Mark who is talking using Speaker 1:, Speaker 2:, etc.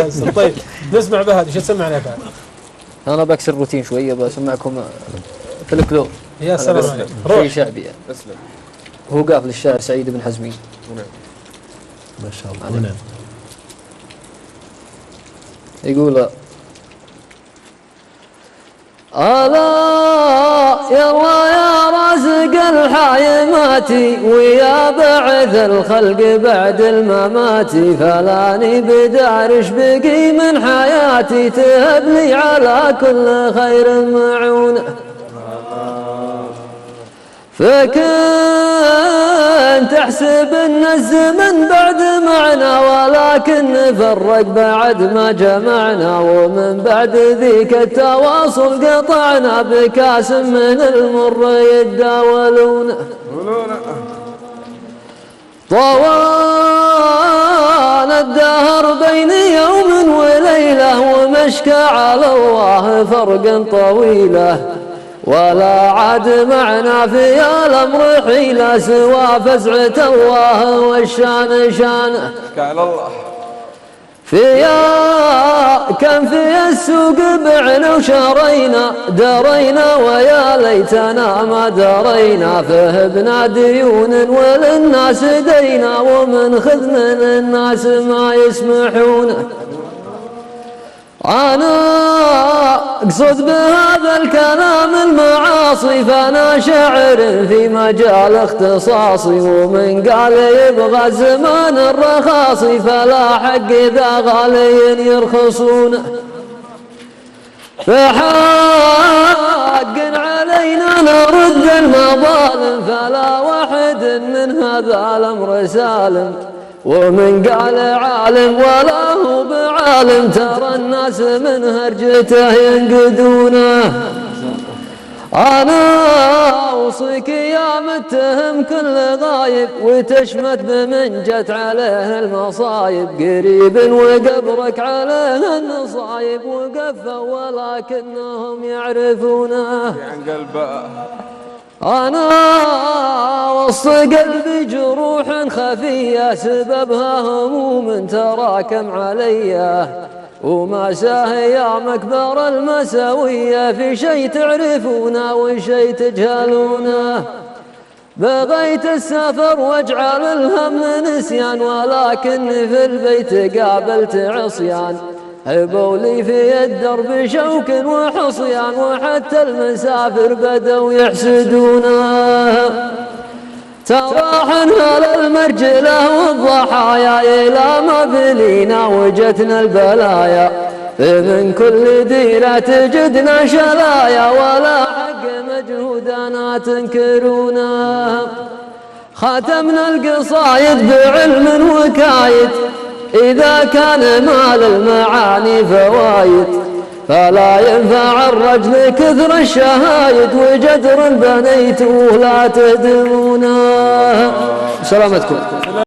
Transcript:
Speaker 1: حسن. طيب نسمع بهاد، ايش تسمعنا يا فهد؟
Speaker 2: انا بكسر روتين شويه بسمعكم في الكلو.
Speaker 1: يا سلام عليك.
Speaker 2: شيء شعبي يعني. اسلم. هو قاف للشاعر سعيد بن حزمي.
Speaker 1: ما شاء الله. نعم.
Speaker 2: يقول ألا يلا يا رازق الحايمات ويا بعث الخلق بعد الممات، فلاني بدارش بقي من حياتي تهب لي على كل خير معونه. فكنت احسب ان الزمن بعد معنا ولكن نفرق بعد ما جمعنا، ومن بعد ذيك التواصل قطعنا بكاس من المر يتداولونه. طوال الدهر بين يوم وليله ومشكى على الله فرق طويله، ولا عاد معنا في الأمر حيلة سوى فزعة الله والشان شانه. كان في السوق بعنا وشرينا درينا ويا ليتنا ما درينا، فهبنا ديون وللناس دينا ومن خذ من الناس ما يسمحونه. أنا أقصد بهذا الكلام المعاصي، فأنا شاعر في مجال اختصاصي، ومن قال يبغى زمان الرخاصي فلا حق ذا غالي يرخصونه. فحق علينا نرد المظالم، فلا واحد من هذا الأمر سالم، ومن قال عالم ولا هو بعالم ترى الناس من هرجته ينقدونه. أنا أوصيك يا متهم كل غايب وتشمت بمن جت عليه المصايب، قريب وقبرك عليه النصايب وقفوا ولكنهم يعرفونه. أنا وسط قلبي جروح خفية سببها هموم تراكم علي، وما ساهي مكبر المساوية في شيء تعرفونه وشيء تجهلونه. بغيت السفر واجعل الهم نسيان، ولكن في البيت قابلت عصيان، هبوا لي في الدرب شوك وحصيان، وحتى المسافر بدوا يحسدونه. تراحنا للمرجلة والضحايا إلى ما بلينا وجتنا البلايا، من كل ديرة تجدنا شلايا ولا حق مجهودنا تنكرونه. ختمنا القصايد بعلم وكايد، إذا كان مال المعاني فوايد فلا ينفع الرجل كثر الشهايد، وجدر بنيته لا تدمونه. سلامتكم.